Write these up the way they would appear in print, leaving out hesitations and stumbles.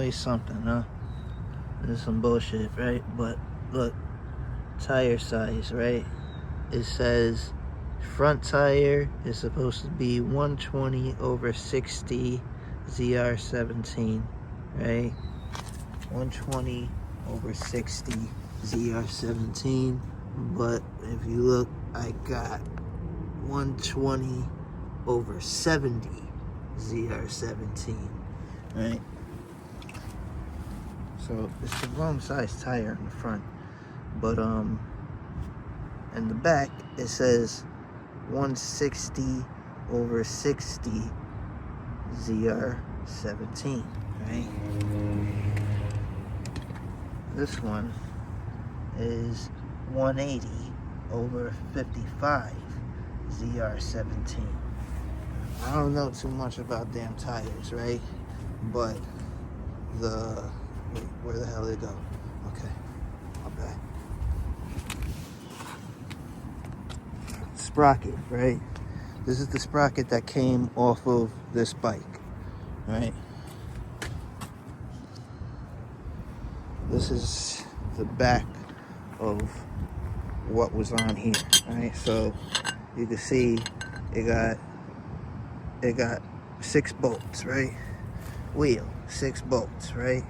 always something, huh? This is some bullshit, right? But look, tire size, right? It says front tire is supposed to be 120/60 ZR17, right? 120/60 ZR17. But if you look, I got 120/70 ZR17, right? So it's the wrong size tire in the front, but in the back it says 160/60 ZR17, right? This one is 180/55 ZR17. I don't know too much about damn tires, right? But where the hell did it go? Okay, my bad. Sprocket, right? This is the sprocket that came off of this bike, right? This is the back of what was on here, right? So you can see it got 6 bolts, right? Wheel, 6 bolts, right?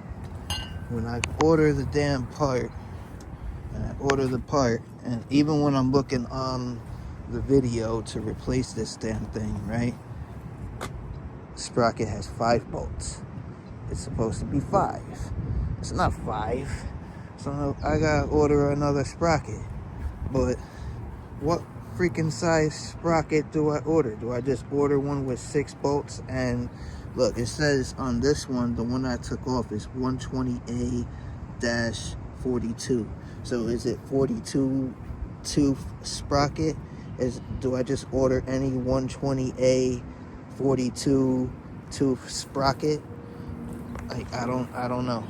When I order the damn part, and even when I'm looking on the video to replace this damn thing, right? Sprocket has 5 bolts. It's supposed to be 5. It's not 5. So I gotta order another sprocket. But what freaking size sprocket do I order? Do I just order one with 6 bolts? And look, it says on this one, the one I took off is 120A-42. So is it 42 tooth sprocket? Do I just order any 120A-42 tooth sprocket? Like, I don't know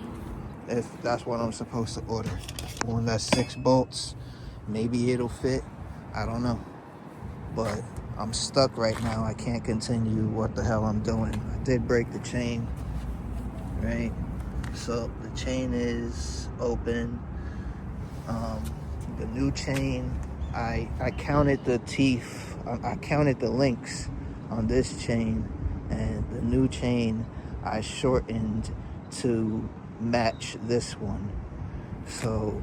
if that's what I'm supposed to order. One that's 6 bolts, maybe it'll fit. I don't know. But I'm stuck right now. I can't continue what the hell I'm doing. I did break the chain, right? So the chain is open. The new chain, I counted the teeth. I counted the links on this chain, and the new chain I shortened to match this one. So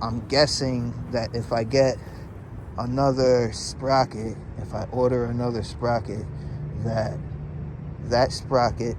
I'm guessing that if I get another sprocket, if I order another sprocket, that sprocket